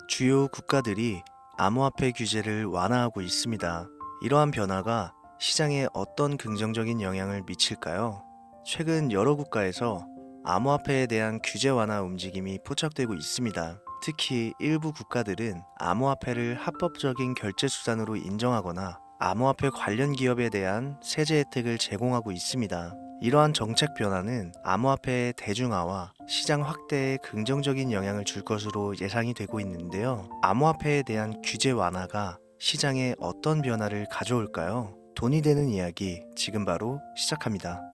주요 국가들이 암호화폐 규제를 완화하고 있습니다. 이러한 변화가 시장에 어떤 긍정적인 영향을 미칠까요? 최근 여러 국가에서 암호화폐에 대한 규제 완화 움직임이 포착되고 있습니다. 특히 일부 국가들은 암호화폐를 합법적인 결제 수단으로 인정하거나 암호화폐 관련 기업에 대한 세제 혜택을 제공하고 있습니다. 이러한 정책 변화는 암호화폐의 대중화와 시장 확대에 긍정적인 영향을 줄 것으로 예상이 되고 있는데요. 암호화폐에 대한 규제 완화가 시장에 어떤 변화를 가져올까요? 돈이 되는 이야기 지금 바로 시작합니다.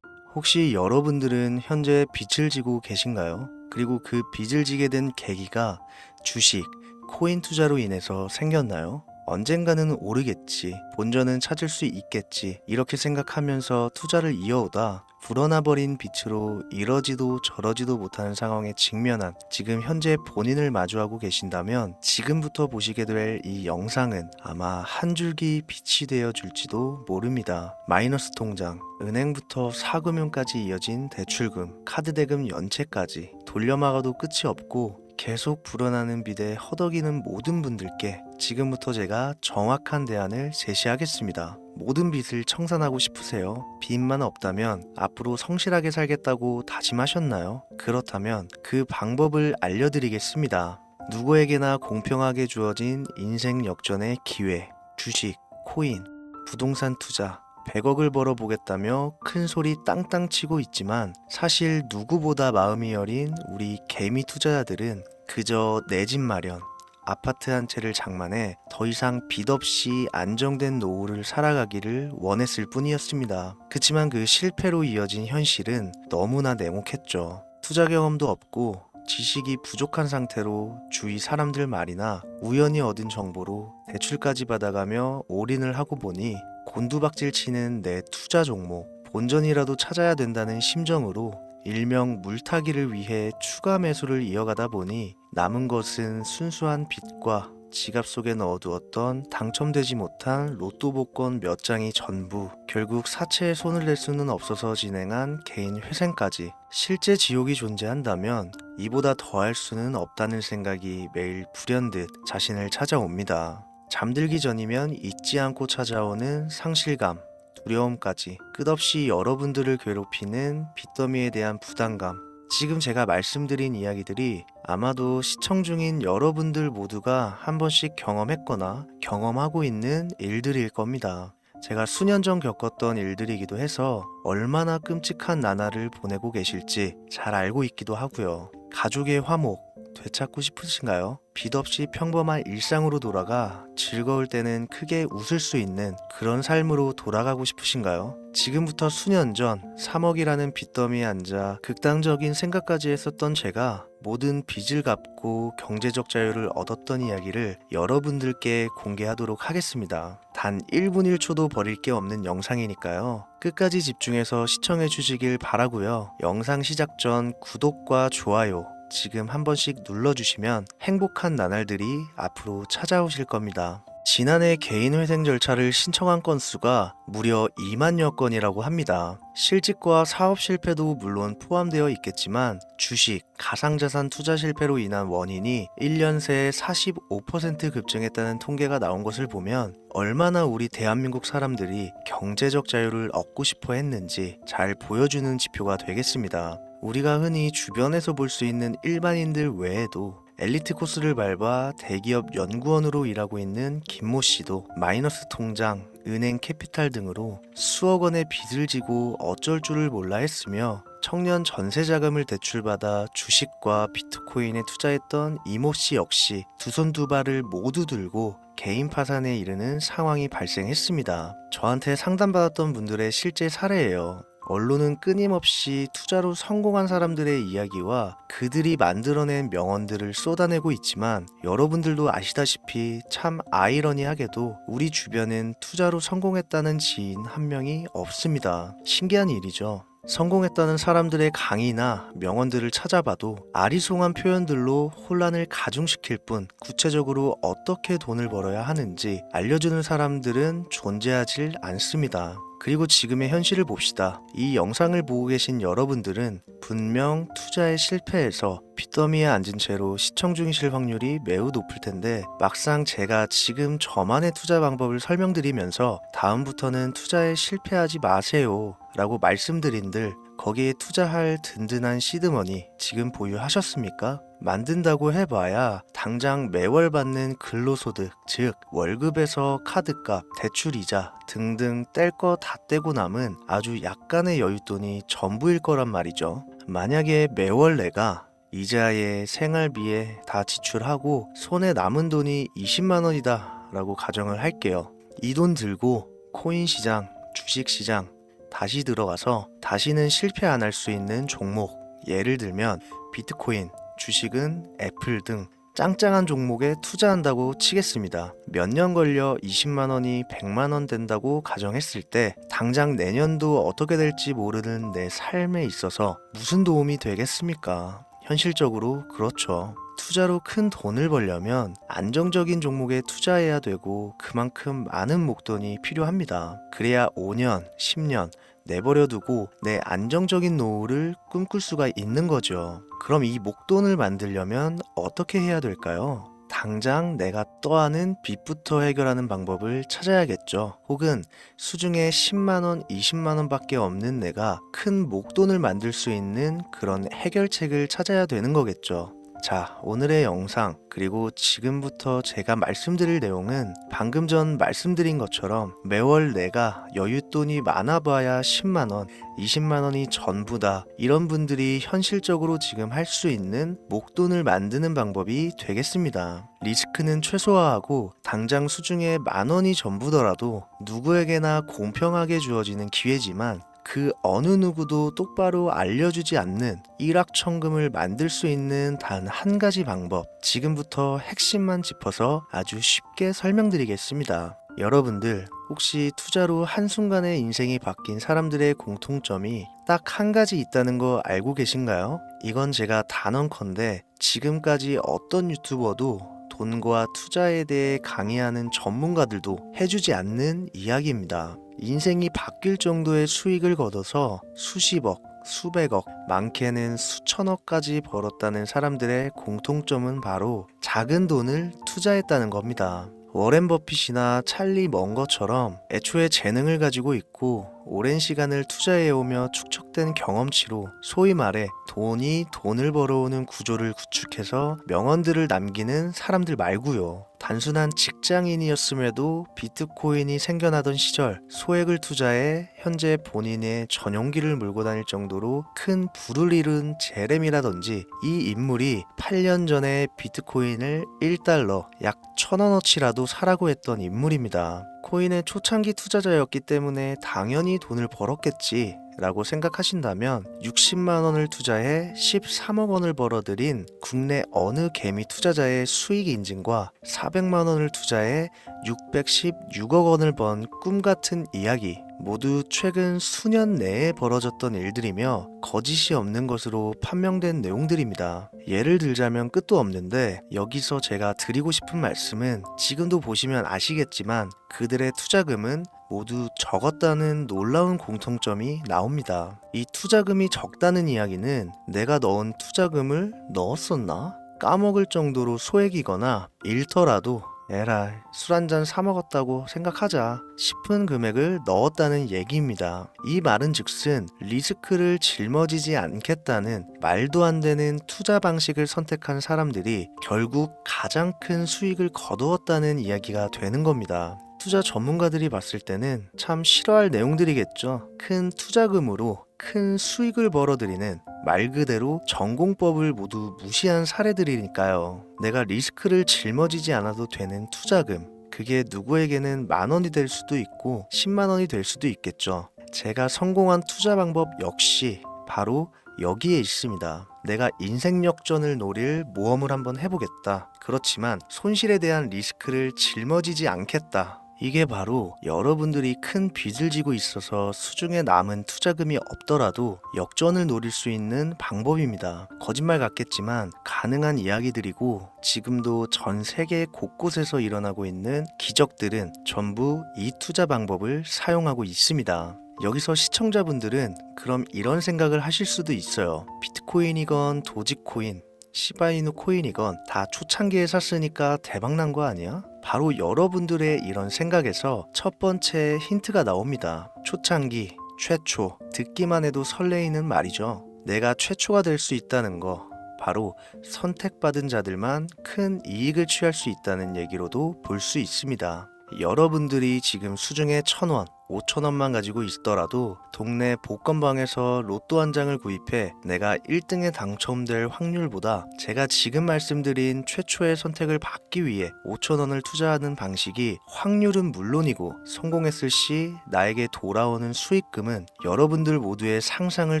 혹시 여러분들은 현재 빚을 지고 계신가요? 그리고 그 빚을 지게 된 계기가 주식, 코인 투자로 인해서 생겼나요? 언젠가는 오르겠지, 본전은 찾을 수 있겠지, 이렇게 생각하면서 투자를 이어오다 불어나 버린 빚으로 이러지도 저러지도 못하는 상황에 직면한 지금 현재 본인을 마주하고 계신다면 지금부터 보시게 될 이 영상은 아마 한 줄기 빛이 되어 줄지도 모릅니다. 마이너스 통장, 은행부터 사금융까지 이어진 대출금, 카드 대금 연체까지 돌려막아도 끝이 없고 계속 불어나는 빚에 허덕이는 모든 분들께 지금부터 제가 정확한 대안을 제시하겠습니다. 모든 빚을 청산하고 싶으세요? 빚만 없다면 앞으로 성실하게 살겠다고 다짐하셨나요? 그렇다면 그 방법을 알려드리겠습니다. 누구에게나 공평하게 주어진 인생 역전의 기회, 주식, 코인, 부동산 투자, 100억을 벌어보겠다며 큰 소리 땅땅 치고 있지만 사실 누구보다 마음이 여린 우리 개미 투자자들은 그저 내 집 마련, 아파트 한 채를 장만해 더 이상 빚 없이 안정된 노후를 살아가기를 원했을 뿐이었습니다. 그치만 그 실패로 이어진 현실은 너무나 냉혹했죠. 투자 경험도 없고 지식이 부족한 상태로 주위 사람들 말이나 우연히 얻은 정보로 대출까지 받아가며 올인을 하고 보니 곤두박질 치는 내 투자 종목, 본전이라도 찾아야 된다는 심정으로 일명 물타기를 위해 추가 매수를 이어가다 보니 남은 것은 순수한 빚과 지갑 속에 넣어두었던 당첨되지 못한 로또 복권 몇 장이 전부, 결국 사채에 손을 댈 수는 없어서 진행한 개인 회생까지. 실제 지옥이 존재한다면 이보다 더할 수는 없다는 생각이 매일 불현듯 자신을 찾아옵니다. 잠들기 전이면 잊지 않고 찾아오는 상실감, 두려움까지 끝없이 여러분들을 괴롭히는 빚더미에 대한 부담감. 지금 제가 말씀드린 이야기들이 아마도 시청 중인 여러분들 모두가 한 번씩 경험했거나 경험하고 있는 일들일 겁니다. 제가 수년 전 겪었던 일들이기도 해서 얼마나 끔찍한 나날을 보내고 계실지 잘 알고 있기도 하고요. 가족의 화목, 되찾고 싶으신가요? 빚 없이 평범한 일상으로 돌아가 즐거울 때는 크게 웃을 수 있는 그런 삶으로 돌아가고 싶으신가요? 지금부터 수년 전 3억이라는 빚더미에 앉아 극단적인 생각까지 했었던 제가 모든 빚을 갚고 경제적 자유를 얻었던 이야기를 여러분들께 공개하도록 하겠습니다. 단 1분 1초도 버릴 게 없는 영상이니까요. 끝까지 집중해서 시청해 주시길 바라고요. 영상 시작 전 구독과 좋아요 지금 한 번씩 눌러주시면 행복한 나날들이 앞으로 찾아오실 겁니다. 지난해 개인회생 절차를 신청한 건수가 무려 2만여 건이라고 합니다. 실직과 사업 실패도 물론 포함되어 있겠지만 주식, 가상자산 투자 실패로 인한 원인이 1년 새에 45% 급증했다는 통계가 나온 것을 보면 얼마나 우리 대한민국 사람들이 경제적 자유를 얻고 싶어 했는지 잘 보여주는 지표가 되겠습니다. 우리가 흔히 주변에서 볼 수 있는 일반인들 외에도 엘리트 코스를 밟아 대기업 연구원으로 일하고 있는 김모 씨도 마이너스 통장, 은행 캐피탈 등으로 수억 원의 빚을 지고 어쩔 줄을 몰라 했으며 청년 전세 자금을 대출받아 주식과 비트코인에 투자했던 이모 씨 역시 두 손 두 발을 모두 들고 개인 파산에 이르는 상황이 발생했습니다. 저한테 상담받았던 분들의 실제 사례예요. 언론은 끊임없이 투자로 성공한 사람들의 이야기와 그들이 만들어낸 명언들을 쏟아내고 있지만 여러분들도 아시다시피 참 아이러니하게도 우리 주변엔 투자로 성공했다는 지인 한 명이 없습니다. 신기한 일이죠. 성공했다는 사람들의 강의나 명언들을 찾아봐도 아리송한 표현들로 혼란을 가중시킬 뿐 구체적으로 어떻게 돈을 벌어야 하는지 알려주는 사람들은 존재하질 않습니다. 그리고 지금의 현실을 봅시다. 이 영상을 보고 계신 여러분들은 분명 투자에 실패해서 빚더미에 앉은 채로 시청 중이실 확률이 매우 높을 텐데, 막상 제가 지금 저만의 투자 방법을 설명드리면서 다음부터는 투자에 실패하지 마세요 라고 말씀드린들, 거기에 투자할 든든한 시드머니 지금 보유하셨습니까? 만든다고 해봐야 당장 매월 받는 근로소득, 즉 월급에서 카드값, 대출이자 등등 뗄 거 다 떼고 남은 아주 약간의 여윳돈이 전부일 거란 말이죠. 만약에 매월 내가 이자에 생활비에 다 지출하고 손에 남은 돈이 20만 원이다 라고 가정을 할게요. 이 돈 들고 코인 시장, 주식 시장 다시 들어가서 다시는 실패 안 할 수 있는 종목, 예를 들면 비트코인, 주식은 애플 등 짱짱한 종목에 투자한다고 치겠습니다. 몇 년 걸려 20만 원이 100만 원 된다고 가정했을 때 당장 내년도 어떻게 될지 모르는 내 삶에 있어서 무슨 도움이 되겠습니까? 현실적으로 그렇죠. 투자로 큰 돈을 벌려면 안정적인 종목에 투자해야 되고 그만큼 많은 목돈이 필요합니다. 그래야 5년, 10년 내버려 두고 내 안정적인 노후를 꿈꿀 수가 있는 거죠. 그럼 이 목돈을 만들려면 어떻게 해야 될까요? 당장 내가 떠안은 빚부터 해결하는 방법을 찾아야겠죠. 혹은 수중에 10만원, 20만원 밖에 없는 내가 큰 목돈을 만들 수 있는 그런 해결책을 찾아야 되는 거겠죠. 자, 오늘의 영상 그리고 지금부터 제가 말씀드릴 내용은 방금 전 말씀드린 것처럼 매월 내가 여윳돈이 많아봐야 10만원, 20만원이 전부다, 이런 분들이 현실적으로 지금 할 수 있는 목돈을 만드는 방법이 되겠습니다. 리스크는 최소화하고 당장 수중에 만원이 전부더라도 누구에게나 공평하게 주어지는 기회지만 그 어느 누구도 똑바로 알려주지 않는 일확천금을 만들 수 있는 단 한 가지 방법, 지금부터 핵심만 짚어서 아주 쉽게 설명드리겠습니다. 여러분들 혹시 투자로 한순간에 인생이 바뀐 사람들의 공통점이 딱 한 가지 있다는 거 알고 계신가요? 이건 제가 단언컨대 지금까지 어떤 유튜버도 돈과 투자에 대해 강의하는 전문가들도 해주지 않는 이야기입니다. 인생이 바뀔 정도의 수익을 거둬서 수십억, 수백억, 많게는 수천억까지 벌었다는 사람들의 공통점은 바로 작은 돈을 투자했다는 겁니다. 워렌 버핏이나 찰리 먼거처럼 애초에 재능을 가지고 있고 오랜 시간을 투자해오며 축적된 경험치로 소위 말해 돈이 돈을 벌어오는 구조를 구축해서 명언들을 남기는 사람들 말고요. 단순한 직장인이었음에도 비트코인이 생겨나던 시절 소액을 투자해 현재 본인의 전용기를 몰고 다닐 정도로 큰 부를 이룬 제렘이라든지, 이 인물이 8년 전에 비트코인을 1달러 약 1,000원어치라도 사라고 했던 인물입니다. 코인의 초창기 투자자였기 때문에 당연히 돈을 벌었겠지 라고 생각하신다면 60만 원을 투자해 13억 원을 벌어들인 국내 어느 개미 투자자의 수익 인증과 400만 원을 투자해 616억 원을 번 꿈같은 이야기, 모두 최근 수년 내에 벌어졌던 일들이며 거짓이 없는 것으로 판명된 내용들입니다. 예를 들자면 끝도 없는데, 여기서 제가 드리고 싶은 말씀은 지금도 보시면 아시겠지만 그들의 투자금은 모두 적었다는 놀라운 공통점이 나옵니다. 이 투자금이 적다는 이야기는 내가 넣은 투자금을 넣었었나? 까먹을 정도로 소액이거나 잃더라도 에라이 술 한잔 사 먹었다고 생각하자 싶은 금액을 넣었다는 얘기입니다. 이 말은 즉슨 리스크를 짊어지지 않겠다는 말도 안 되는 투자 방식을 선택한 사람들이 결국 가장 큰 수익을 거두었다는 이야기가 되는 겁니다. 투자 전문가들이 봤을 때는 참 싫어할 내용들이겠죠. 큰 투자금으로 큰 수익을 벌어들이는, 말 그대로 전공법을 모두 무시한 사례들이니까요. 내가 리스크를 짊어지지 않아도 되는 투자금, 그게 누구에게는 만 원이 될 수도 있고 10만 원이 될 수도 있겠죠. 제가 성공한 투자 방법 역시 바로 여기에 있습니다. 내가 인생 역전을 노릴 모험을 한번 해보겠다. 그렇지만 손실에 대한 리스크를 짊어지지 않겠다. 이게 바로 여러분들이 큰 빚을 지고 있어서 수중에 남은 투자금이 없더라도 역전을 노릴 수 있는 방법입니다. 거짓말 같겠지만 가능한 이야기들이고 지금도 전 세계 곳곳에서 일어나고 있는 기적들은 전부 이 투자 방법을 사용하고 있습니다. 여기서 시청자분들은 그럼 이런 생각을 하실 수도 있어요. 비트코인이건 도지코인, 시바이누 코인이건 다 초창기에 샀으니까 대박난 거 아니야? 바로 여러분들의 이런 생각에서 첫 번째 힌트가 나옵니다. 초창기, 최초, 듣기만 해도 설레이는 말이죠. 내가 최초가 될 수 있다는 거, 바로 선택받은 자들만 큰 이익을 취할 수 있다는 얘기로도 볼 수 있습니다. 여러분들이 지금 수중에 1,000원, 5,000원만 가지고 있더라도 동네 복권방에서 로또 한 장을 구입해 내가 1등에 당첨될 확률보다 제가 지금 말씀드린 최초의 선택을 받기 위해 5,000원을 투자하는 방식이 확률은 물론이고 성공했을 시 나에게 돌아오는 수익금은 여러분들 모두의 상상을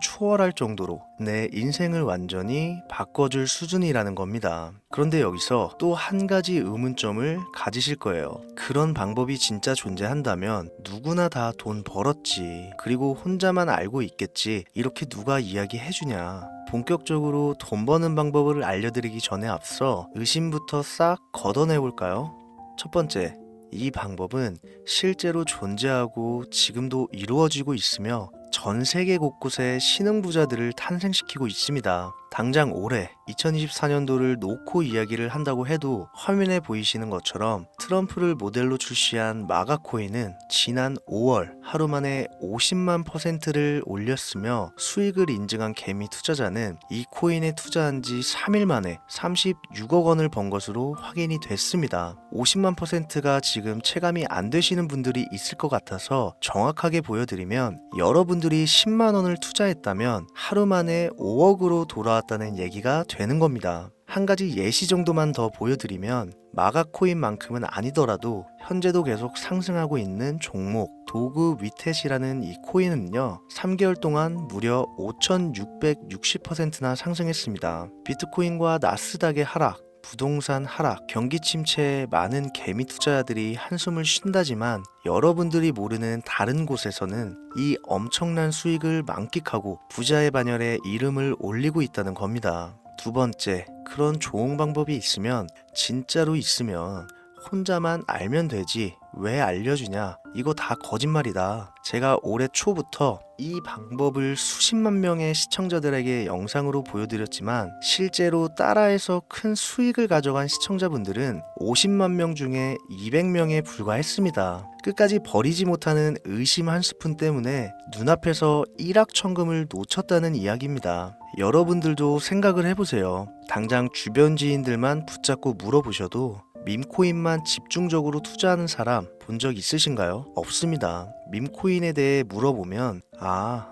초월할 정도로 내 인생을 완전히 바꿔줄 수준이라는 겁니다. 그런데 여기서 또 한 가지 의문점을 가지실 거예요. 그런 방법이 진짜 존재한다면 누구나 다 돈 벌었지. 그리고 혼자만 알고 있겠지. 이렇게 누가 이야기해주냐. 본격적으로 돈 버는 방법을 알려드리기 전에 앞서 의심부터 싹 걷어내볼까요? 첫 번째, 이 방법은 실제로 존재하고 지금도 이루어지고 있으며 전 세계 곳곳에 신흥부자들을 탄생시키고 있습니다. 당장 올해 2024년도를 놓고 이야기를 한다고 해도 화면에 보이시는 것처럼 트럼프를 모델로 출시한 마가코인은 지난 5월 하루 만에 50만 %를 올렸으며 수익을 인증한 개미 투자자는 이 코인에 투자한 지 3일 만에 36억 원을 번 것으로 확인이 됐습니다. 50만 %가 지금 체감이 안 되시는 분들이 있을 것 같아서 정확하게 보여드리면 여러분들이 10만 원을 투자했다면 하루 만에 5억으로 돌아왔다는 얘기가 되는 겁니다. 한 가지 예시 정도만 더 보여드리면 마가코인만큼은 아니더라도 현재도 계속 상승하고 있는 종목 도구 위텟이라는 이 코인은요 3개월 동안 무려 5,660%나 상승했습니다. 비트코인과 나스닥의 하락, 부동산 하락, 경기 침체에 많은 개미 투자자들이 한숨을 쉰다지만 여러분들이 모르는 다른 곳에서는 이 엄청난 수익을 만끽하고 부자의 반열에 이름을 올리고 있다는 겁니다. 두 번째, 그런 좋은 방법이 있으면 진짜로 있으면 혼자만 알면 되지 왜 알려주냐, 이거 다 거짓말이다. 제가 올해 초부터 이 방법을 수십만 명의 시청자들에게 영상으로 보여드렸지만 실제로 따라해서 큰 수익을 가져간 시청자분들은 50만 명 중에 200명에 불과했습니다. 끝까지 버리지 못하는 의심 한 스푼 때문에 눈앞에서 일확천금을 놓쳤다는 이야기입니다. 여러분들도 생각을 해보세요. 당장 주변 지인들만 붙잡고 물어보셔도 밈코인만 집중적으로 투자하는 사람 본 적 있으신가요? 없습니다. 밈코인에 대해 물어보면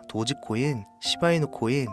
도지코인, 시바이누 코인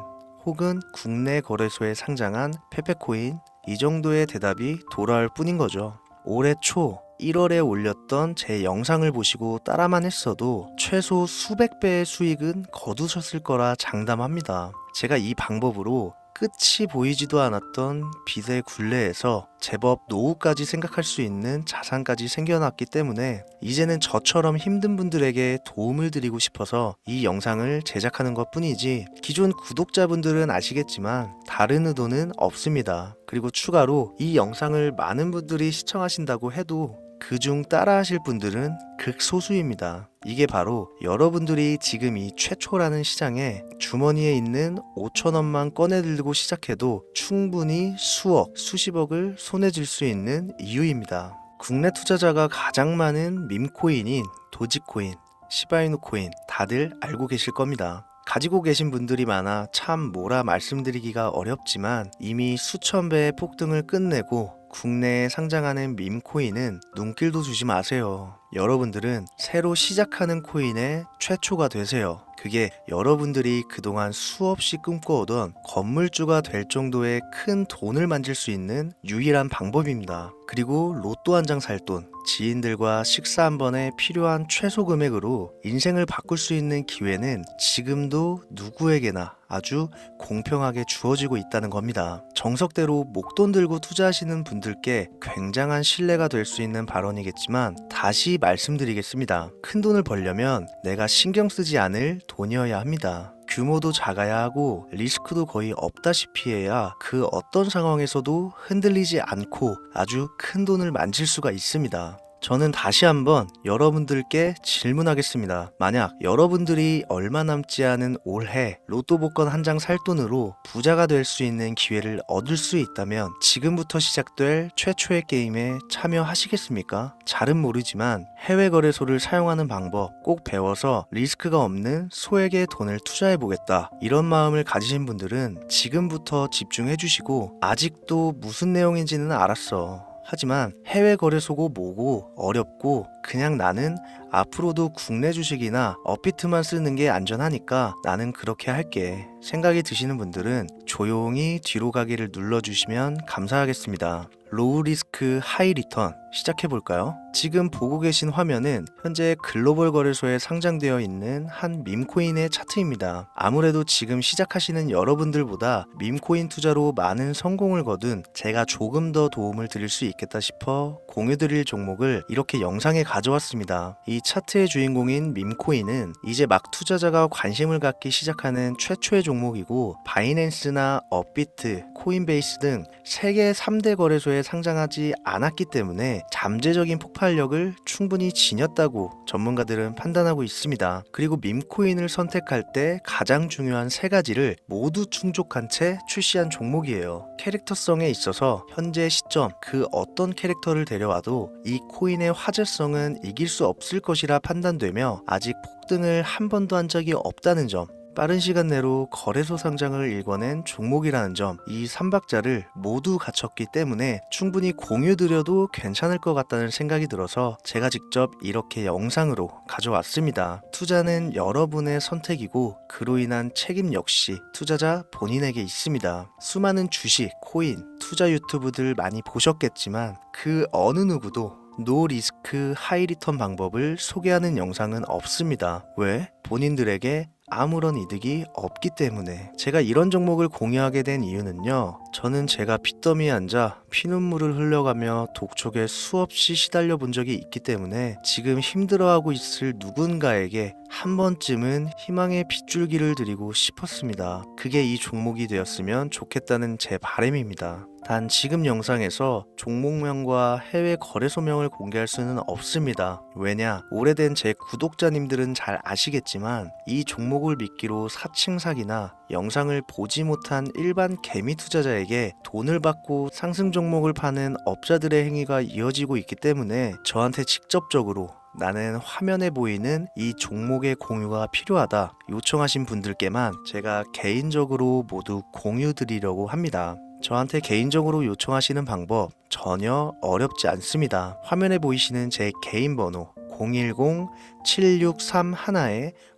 혹은 국내 거래소에 상장한 페페코인, 이 정도의 대답이 돌아올 뿐인 거죠. 올해 초 1월에 올렸던 제 영상을 보시고 따라만 했어도 최소 수백 배의 수익은 거두셨을 거라 장담합니다. 제가 이 방법으로 끝이 보이지도 않았던 빚의 굴레에서 제법 노후까지 생각할 수 있는 자산까지 생겨났기 때문에 이제는 저처럼 힘든 분들에게 도움을 드리고 싶어서 이 영상을 제작하는 것 뿐이지 기존 구독자분들은 아시겠지만 다른 의도는 없습니다. 그리고 추가로 이 영상을 많은 분들이 시청하신다고 해도 그중 따라하실 분들은 극소수입니다. 이게 바로 여러분들이 지금 이 최초라는 시장에 주머니에 있는 5,000원만 꺼내들고 시작해도 충분히 수억, 수십억을 손에 쥘 수 있는 이유입니다. 국내 투자자가 가장 많은 밈코인인 도지코인, 시바이누 코인 다들 알고 계실 겁니다. 가지고 계신 분들이 많아 참 뭐라 말씀드리기가 어렵지만 이미 수천 배의 폭등을 끝내고 국내에 상장하는 밈코인은 눈길도 주지 마세요. 여러분들은 새로 시작하는 코인의 최초가 되세요. 그게 여러분들이 그동안 수없이 꿈꿔오던 건물주가 될 정도의 큰 돈을 만질 수 있는 유일한 방법입니다. 그리고 로또 한 장 살 돈, 지인들과 식사 한 번에 필요한 최소 금액으로 인생을 바꿀 수 있는 기회는 지금도 누구에게나 아주 공평하게 주어지고 있다는 겁니다. 정석대로 목돈 들고 투자하시는 분들께 굉장한 신뢰가 될 수 있는 발언이겠지만 다시 말씀드리겠습니다. 큰 돈을 벌려면 내가 신경 쓰지 않을 돈이어야 합니다. 규모도 작아야 하고 리스크도 거의 없다시피 해야 그 어떤 상황에서도 흔들리지 않고 아주 큰 돈을 만질 수가 있습니다. 저는 다시 한번 여러분들께 질문하겠습니다. 만약 여러분들이 얼마 남지 않은 올해 로또 복권 한 장 살 돈으로 부자가 될 수 있는 기회를 얻을 수 있다면 지금부터 시작될 최초의 게임에 참여하시겠습니까? 잘은 모르지만 해외 거래소를 사용하는 방법 꼭 배워서 리스크가 없는 소액의 돈을 투자해 보겠다. 이런 마음을 가지신 분들은 지금부터 집중해 주시고 아직도 무슨 내용인지는 알았어. 하지만 해외 거래소고 뭐고 어렵고 그냥 나는 앞으로도 국내 주식이나 업비트만 쓰는 게 안전하니까 나는 그렇게 할게 생각이 드시는 분들은 조용히 뒤로 가기를 눌러주시면 감사하겠습니다. 로우 리스크 하이 리턴 시작해볼까요? 지금 보고 계신 화면은 현재 글로벌 거래소에 상장되어 있는 한 밈코인의 차트입니다. 아무래도 지금 시작하시는 여러분들보다 밈코인 투자로 많은 성공을 거둔 제가 조금 더 도움을 드릴 수 있겠다 싶어 공유드릴 종목을 이렇게 영상에 가져왔습니다. 이 차트의 주인공인 밈코인은 이제 막 투자자가 관심을 갖기 시작하는 최초의 종목이고 바이낸스나 업비트, 코인베이스 등 세계 3대 거래소에 상장하지 않았기 때문에 잠재적인 폭발력을 충분히 지녔다고 전문가들은 판단하고 있습니다. 그리고 밈코인을 선택할 때 가장 중요한 세 가지를 모두 충족한 채 출시한 종목이에요. 캐릭터성에 있어서 현재 시점 그 어떤 캐릭터를 데려와도 이 코인의 화제성은 이길 수 없을 것이라 판단되며 아직 폭등을 한 번도 한 적이 없다는 점, 빠른 시간 내로 거래소 상장을 일궈낸 종목이라는 점, 이 3박자를 모두 갖췄기 때문에 충분히 공유드려도 괜찮을 것 같다는 생각이 들어서 제가 직접 이렇게 영상으로 가져왔습니다. 투자는 여러분의 선택이고 그로 인한 책임 역시 투자자 본인에게 있습니다. 수많은 주식, 코인, 투자 유튜브들 많이 보셨겠지만 그 어느 누구도 노 리스크 하이 리턴 방법을 소개하는 영상은 없습니다. 왜? 본인들에게 아무런 이득이 없기 때문에. 제가 이런 종목을 공유하게 된 이유는요, 저는 제가 빚더미에 앉아 피눈물을 흘려가며 독촉에 수없이 시달려 본 적이 있기 때문에 지금 힘들어하고 있을 누군가에게 한 번쯤은 희망의 빗줄기를 드리고 싶었습니다. 그게 이 종목이 되었으면 좋겠다는 제 바람입니다. 단 지금 영상에서 종목명과 해외 거래소명을 공개할 수는 없습니다. 왜냐? 오래된 제 구독자님들은 잘 아시겠지만 이 종목을 미끼로 사칭 사기나 영상을 보지 못한 일반 개미 투자자에게 돈을 받고 상승 종목을 파는 업자들의 행위가 이어지고 있기 때문에 저한테 직접적으로 나는 화면에 보이는 이 종목의 공유가 필요하다 요청하신 분들께만 제가 개인적으로 모두 공유 드리려고 합니다. 저한테 개인적으로 요청하시는 방법 전혀 어렵지 않습니다. 화면에 보이시는 제 개인 번호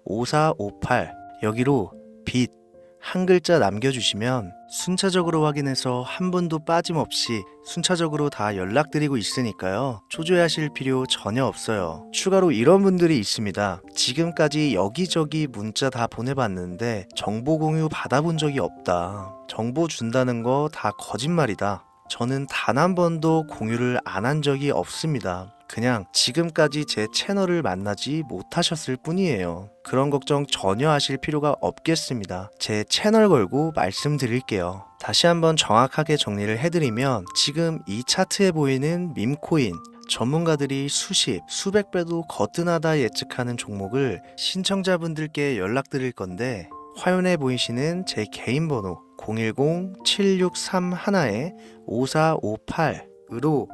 010-7631-5458 여기로 빚 한 글자 남겨주시면 순차적으로 확인해서 한 분도 빠짐없이 순차적으로 다 연락드리고 있으니까요. 초조해하실 필요 전혀 없어요. 추가로 이런 분들이 있습니다. 지금까지 여기저기 문자 다 보내봤는데 정보 공유 받아본 적이 없다. 정보 준다는 거 다 거짓말이다. 저는 단 한 번도 공유를 안 한 적이 없습니다. 그냥 지금까지 제 채널을 만나지 못하셨을 뿐이에요. 그런 걱정 전혀 하실 필요가 없겠습니다. 제 채널 걸고 말씀드릴게요. 다시 한번 정확하게 정리를 해드리면 지금 이 차트에 보이는 밈코인 전문가들이 수십, 수백 배도 거뜬하다 예측하는 종목을 신청자분들께 연락드릴 건데 화면에 보이시는 제 개인 번호 010-7631-5458으로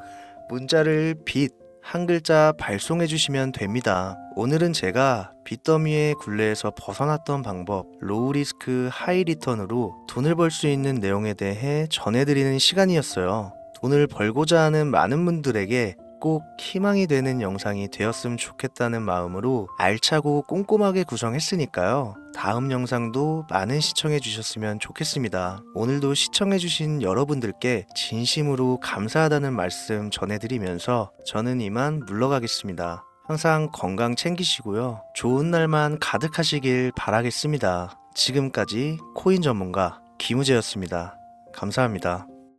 문자를 빚 한 글자 발송해 주시면 됩니다. 오늘은 제가 빚더미의 굴레에서 벗어났던 방법, 로우 리스크 하이 리턴으로 돈을 벌 수 있는 내용에 대해 전해드리는 시간이었어요. 돈을 벌고자 하는 많은 분들에게 꼭 희망이 되는 영상이 되었으면 좋겠다는 마음으로 알차고 꼼꼼하게 구성했으니까요. 다음 영상도 많은 시청해 주셨으면 좋겠습니다. 오늘도 시청해 주신 여러분들께 진심으로 감사하다는 말씀 전해드리면서 저는 이만 물러가겠습니다. 항상 건강 챙기시고요. 좋은 날만 가득하시길 바라겠습니다. 지금까지 코인 전문가 김우재였습니다. 감사합니다.